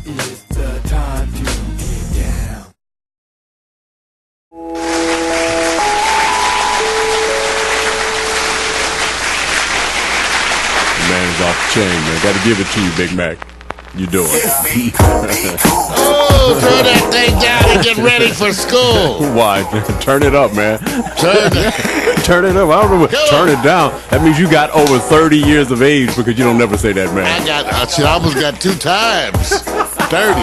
It's the time to get down. Man's off the chain, man. Got to give it to you, Big Mac. You do it. Oh, throw that thing down and get ready for school. Why? Turn it up, man. Turn it up. I don't know. Turn it down. That means you got over 30 years of age because you don't never say that, man. I almost got 2 times 30.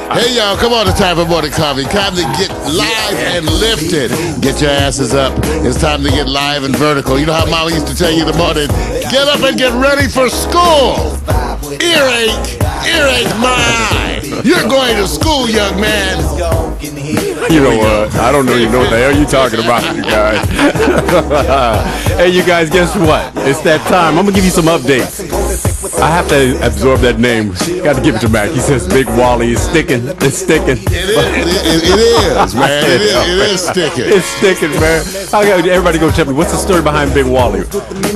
Hey, y'all, come on. It's time for Morning Coffee. Time to get live and lifted. Get your asses up. It's time to get live and vertical. You know how Mama used to tell you in the morning, get up and get ready for school. Earache mine. You're going to school, young man. You know what? I don't even know what the hell you're talking about, you guys. Hey, you guys, guess what? It's that time. I'm going to give you some updates. I have to absorb that name. Got to give it to Mac. He says Big Wally is sticking. It's sticking. It is, man. It is sticking. It's sticking, man. Everybody go tell me, what's the story behind Big Wally?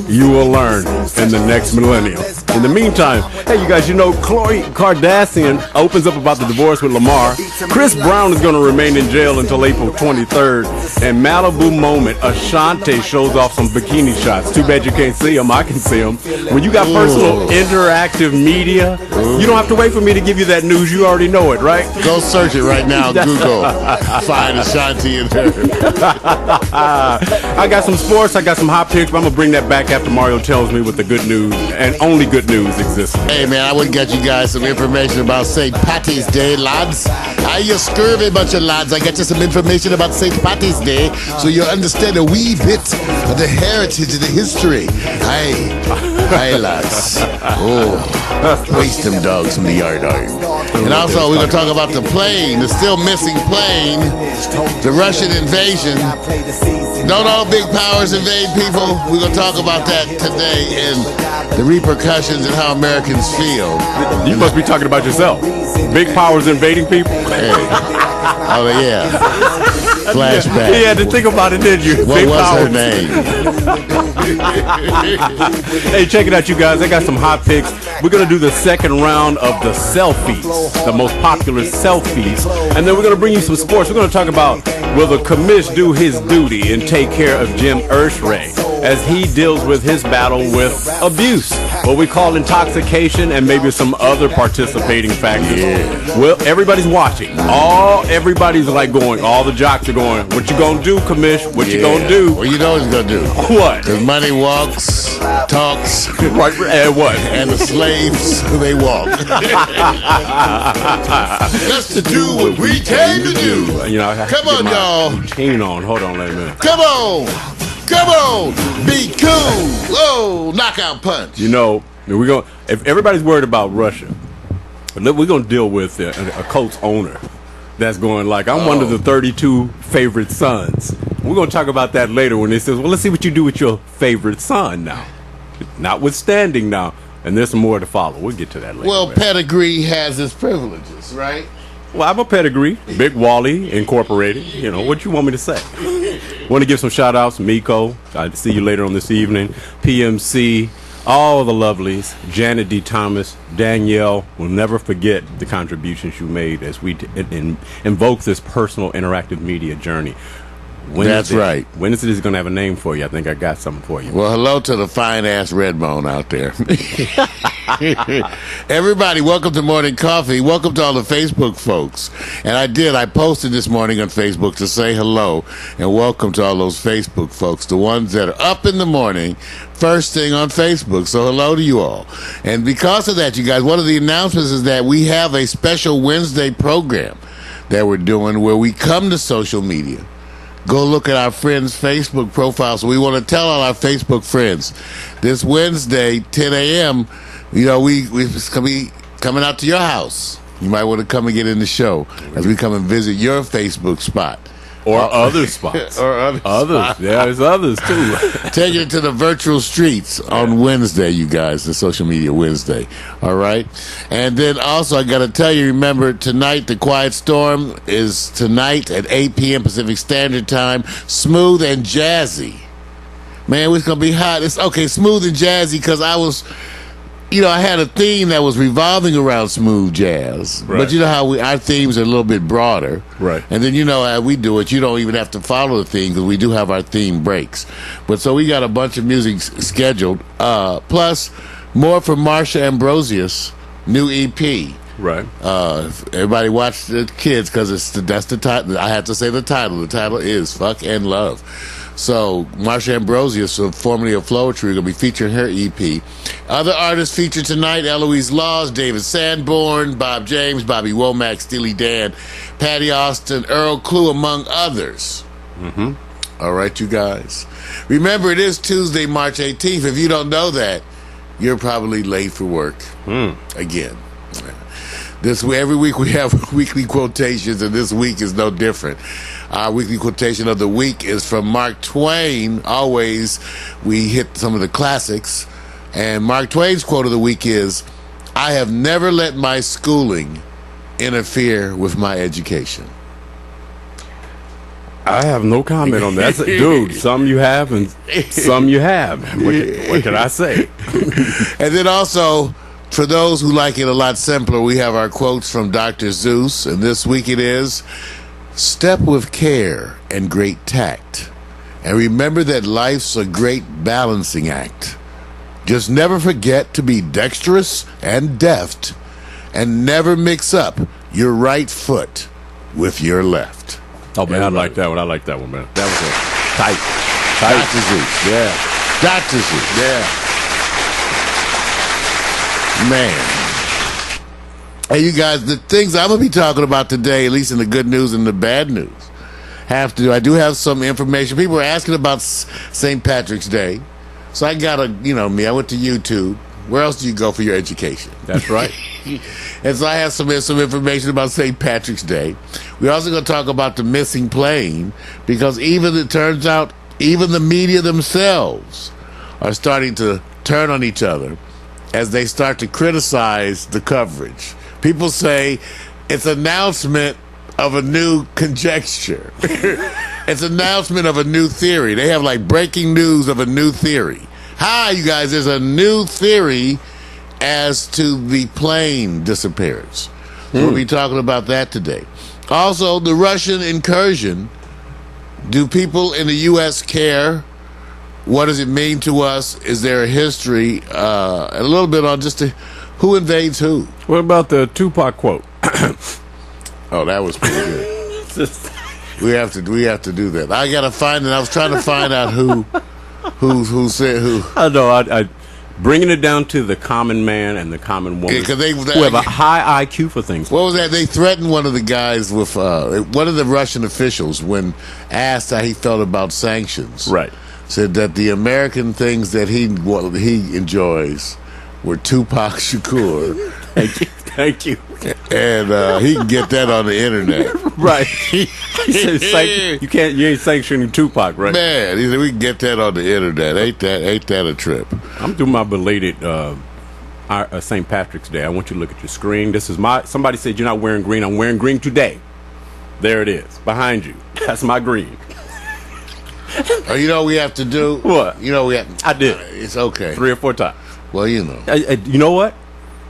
You will learn in the next millennium. In the meantime, hey, you guys, you know, Khloe Kardashian opens up about the divorce with Lamar. Chris Brown is going to remain in jail until April 23rd. And Malibu Moment, Ashanti shows off some bikini shots. Too bad you can't see them. I can see them. When you got personal interactive media, you don't have to wait for me to give you that news. You already know it, right? Go search it right now. Google. Find Ashanti in there. I got some sports. I got some hot picks. But I'm going to bring that back after Mario tells me what the good news and only good news exists. Hey, man, I would get you guys some information about St. Patty's Day, lads. Are you scurvy bunch of lads? I got you some information about St. Patty's Day so you understand a wee bit of the heritage and the history. Hi, lads. Oh, waste them dogs from the yard. And also, we're going to talk about the plane, the still missing plane, the Russian invasion. Don't all big powers invade people? We're going to talk about that today and the repercussions and how Americans feel. You must be talking about yourself. Big powers invading people? Hey. Oh, yeah. Flashback. You had to think about it, didn't you? What Big was powers. her name? Hey, check it out, you guys. I got some hot picks. We're going to do the second round of the selfies, the most popular selfies. And then we're going to bring you some sports. We're going to talk about will the commish do his duty and take care of Jim Irsay as he deals with his battle with abuse, what we call intoxication, and maybe some other participating factors. Yeah. Well, everybody's watching. Everybody's like going, all the jocks are going, what you gonna do, commish? What you gonna do? Well, you know what he's gonna do. What? Because money walks, talks, right, and what? And the slaves, they walk. Just to do what we came to do. You know, come on, y'all. Routine on. Hold on, let me. Come on. Come on, be cool. Whoa, knockout punch. You know, if everybody's worried about Russia, we're going to deal with a Colts owner that's going like, I'm one of the 32 favorite sons. We're going to talk about that later when they says, well, let's see what you do with your favorite son now. Notwithstanding now. And there's some more to follow. We'll get to that later. Well, pedigree has its privileges, right? Well, I'm a pedigree. Big Wally Incorporated. You know, what you want me to say? Want to give some shout-outs. Miko, I'll see you later on this evening. PMC, all the lovelies. Janet D. Thomas, Danielle. We'll never forget the contributions you made as we invoke this personal interactive media journey. That's right. Wednesday is going to have a name for you. I think I got something for you. Well, hello to the fine-ass Redbone out there. Everybody, welcome to Morning Coffee. Welcome to all the Facebook folks. And I posted this morning on Facebook to say hello and welcome to all those Facebook folks, the ones that are up in the morning, first thing on Facebook. So hello to you all. And because of that, you guys, one of the announcements is that we have a special Wednesday program that we're doing where we come to social media. Go look at our friends' Facebook profiles. So we want to tell all our Facebook friends this Wednesday, 10 a.m., you know, we're coming out to your house. You might want to come and get in the show as we come and visit your Facebook spot. Or other spots. Or others. Spots. Yeah, there's others, too. Taking it to the virtual streets on Wednesday, you guys, the Social Media Wednesday. All right? And then also, I got to tell you, remember, tonight, The Quiet Storm is tonight at 8 p.m. Pacific Standard Time. Smooth and jazzy. Man, it's going to be hot. It's okay, smooth and jazzy, because I had a theme that was revolving around smooth jazz. Right. But you know how our themes are a little bit broader. Right. And then how we do it, you don't even have to follow the theme because we do have our theme breaks. But so we got a bunch of music scheduled. Plus, more from Marsha Ambrosius' new EP. Right. Everybody watch the kids because that's the title. I have to say the title. The title is Fuck and Love. So, Marsha Ambrosius, formerly of Flowetry, going to be featuring her EP. Other artists featured tonight: Eloise Laws, David Sanborn, Bob James, Bobby Womack, Steely Dan, Patty Austin, Earl Clue, among others. Mm-hmm. All right, you guys. Remember, it is Tuesday, March 18th. If you don't know that, you're probably late for work. Again. Every week we have weekly quotations, and this week is no different. Our weekly quotation of the week is from Mark Twain. Always we hit some of the classics. And Mark Twain's quote of the week is, "I have never let my schooling interfere with my education." I have no comment on that. Dude, some you have and some you have. What can I say? And then also, for those who like it a lot simpler, we have our quotes from Dr. Zeus. And this week it is, "Step with care and great tact. And remember that life's a great balancing act. Just never forget to be dexterous and deft. And never mix up your right foot with your left." Oh, man, I like that one. I like that one, man. That was a tight. Dr. Zeus. Yeah. Dr. Zeus. Yeah. Man. Hey, you guys, the things I'm going to be talking about today, at least in the good news and the bad news, I do have some information. People are asking about St. Patrick's Day. So I got I went to YouTube. Where else do you go for your education? That's right. And so I have some information about St. Patrick's Day. We're also going to talk about the missing plane, because it turns out even the media themselves are starting to turn on each other as they start to criticize the coverage. People say it's announcement of a new conjecture. It's announcement of a new theory. They have like breaking news of a new theory. Hi, you guys, there's a new theory as to the plane disappearance. So we'll be talking about that today. Also, the Russian incursion. Do people in the U.S. care? What does it mean to us? Is there a history? A little bit on just who invades who. What about the Tupac quote? Oh, that was pretty good. We have to do that. I gotta find it. I was trying to find out who said who. I know. I bringing it down to the common man and the common woman, who have a high IQ for things. What was that? They threatened one of the guys with one of the Russian officials when asked how he felt about sanctions. Right. Said that the American things that he enjoys were Tupac Shakur. Thank you. And he can get that on the internet. Right. He said, you ain't sanctioning Tupac, right? Man, he said we can get that on the internet. Ain't that a trip? I'm doing my belated St. Patrick's Day. I want you to look at your screen. This is somebody said you're not wearing green. I'm wearing green today. There it is, behind you. That's my green. Oh, you know what we have to do? What? You know we have. I did. It's okay. 3 or 4 times. Well, you know. You know what?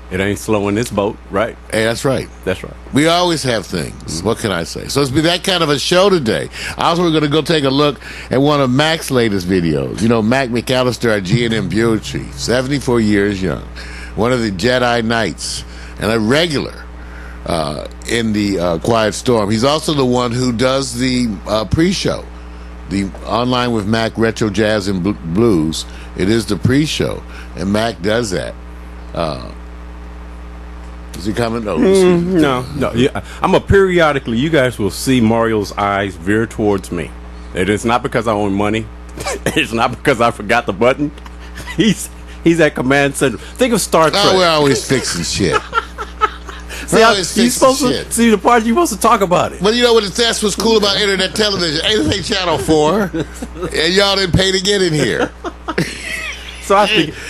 It ain't slow in this boat, right? Hey, that's right. That's right. We always have things. What can I say? So it's been that kind of a show today. Also, we're going to go take a look at one of Mac's latest videos. You know, Mac McAllister, our G&M Bureau Chief, 74 years young, one of the Jedi Knights, and a regular in the Quiet Storm. He's also the one who does the pre-show, the Online with Mac Retro Jazz and Blues. It is the pre-show, and Mac does that. Is he coming? No. No. Yeah, periodically, you guys will see Mario's eyes veer towards me. It is not because I own money. It's not because I forgot the button. He's at command center. Think of Star Trek. Oh, we're always fixing shit. See, see the part you're supposed to talk about it. But you know what? That's what's cool about internet television. Ain't they Channel 4? And y'all didn't pay to get in here. So I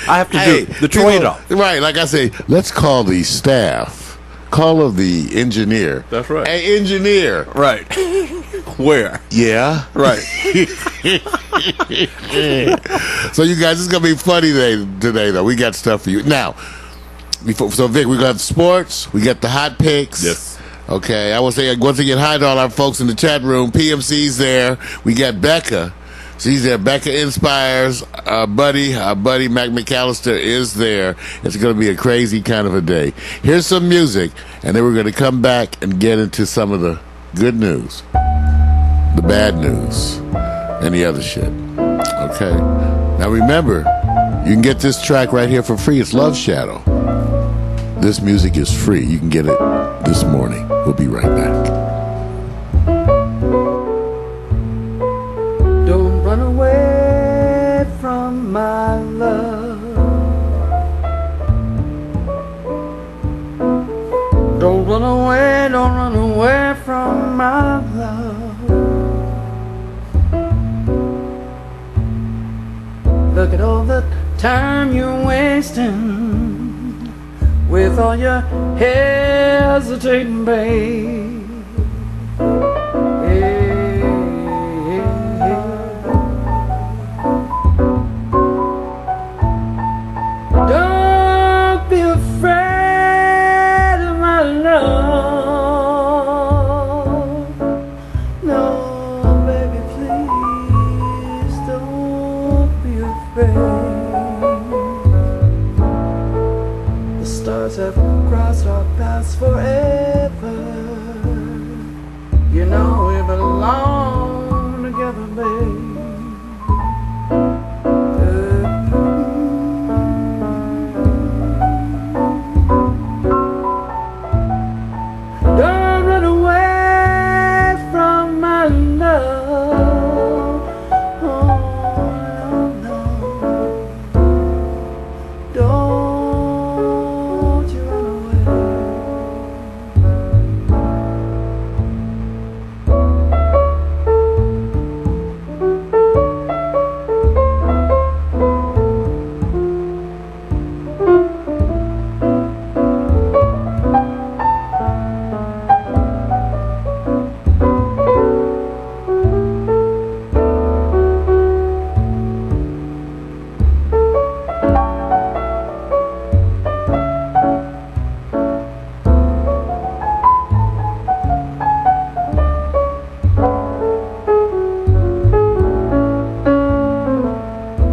have to do the trade-off. Right, like I say, let's call the staff. Call of the engineer. That's right. Hey, engineer. Right. Where? Yeah. Right. So you guys, it's going to be funny today, though. We got stuff for you. Now, So Vic, we got sports, we got the hot picks. Yes. Okay, I want to say once again hi to all our folks in the chat room. PMC's there. We got Becca. She's there. Becca Inspires. Our buddy Mac McAllister is there. It's going to be a crazy kind of a day. Here's some music, and then we're going to come back and get into some of the good news, the bad news, and the other shit. Okay. Now remember, you can get this track right here for free. It's Love Shadow. This music is free. You can get it this morning. We'll be right back. Don't run away from my love. Don't run away from my love. Look at all the time you're wasting with all your hesitating, babe. Don't be afraid of my love. No, baby, please don't be afraid. The stars have crossed our paths forever. You know we belong together, babe. Don't run away from my love. Oh, no, no. Don't you run away.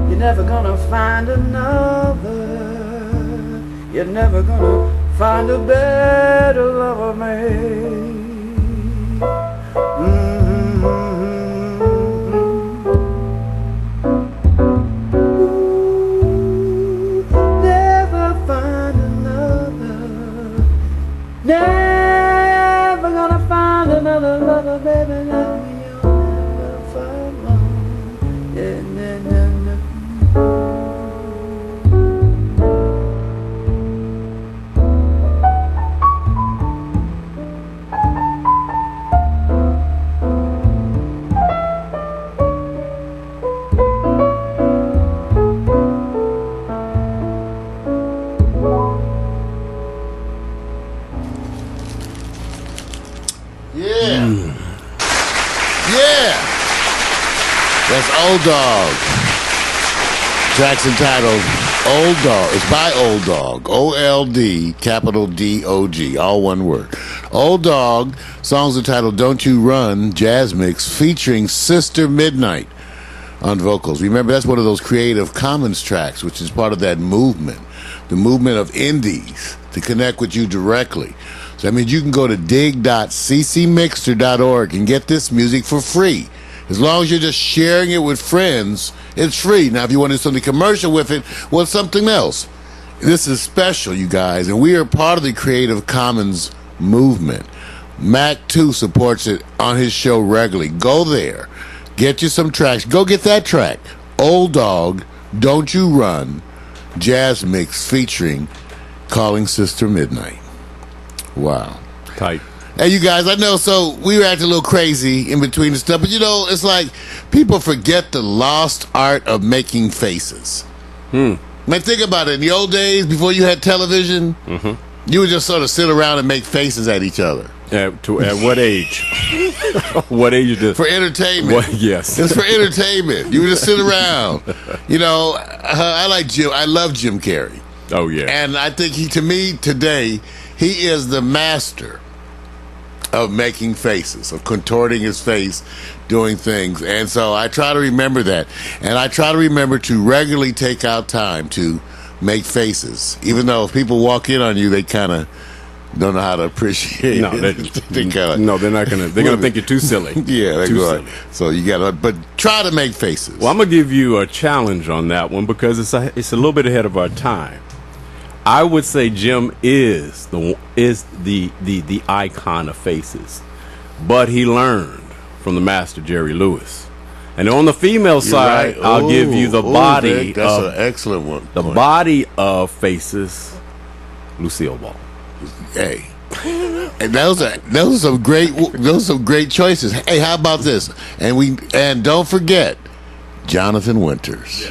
You're never gonna find another. You're never gonna find a better lover, man. Never find another. Never gonna find another lover, baby, like me. You'll never find one. Yeah, nah, nah, nah. Yeah. Yeah. That's Old Dog. Track's entitled Old Dog. It's by Old Dog. O-L-D, capital D-O-G, all one word. Old Dog, song's entitled Don't You Run, jazz mix, featuring Sister Midnight on vocals. Remember, that's one of those Creative Commons tracks, which is part of that movement, the movement of indies, to connect with you directly. So that means you can go to dig.ccmixter.org and get this music for free. As long as you're just sharing it with friends, it's free. Now, if you want to do something commercial with it, well, it's something else. This is special, you guys, and we are part of the Creative Commons movement. Mac, too, supports it on his show regularly. Go there. Get you some tracks. Go get that track. Old Dog, Don't You Run, jazz mix featuring Calling Sister Midnight. Wow. Tight. Hey, you guys, I know, so we were acting a little crazy in between the stuff, but you know, it's like people forget the lost art of making faces. Man, think about it. In the old days, before you had television, you would just sort of sit around and make faces at each other. At what age? What age is this? For entertainment. What, yes. It's for entertainment. You would just sit around. You know, I love Jim Carrey. Oh yeah. And I think to me today, he is the master of making faces, of contorting his face, doing things. And so I try to remember that. And I try to remember to regularly take out time to make faces. Even though if people walk in on you, they kind of don't know how to appreciate No, it. no, they're not gonna. They're gonna think you're too silly. Yeah, they're too going. silly. So you gotta, but try to make faces. Well, I'm gonna give you a challenge on that one because it's a little bit ahead of our time. I would say Jim is the icon of faces, but he learned from the master Jerry Lewis. And on the female side, right. I'll give you the body. That's of, an excellent one. The body of faces, Lucille Ball. Hey, and those are some great choices. Hey, how about this? And don't forget Jonathan Winters.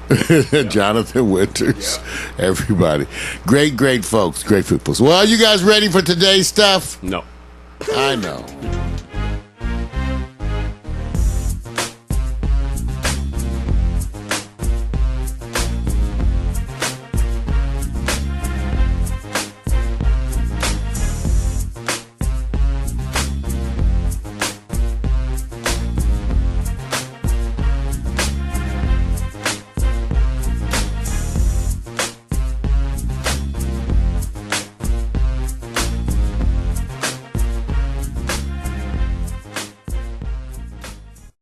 Yes. Jonathan Winters, everybody, great folks, great folks. Well, are you guys ready for today's stuff? No. I know.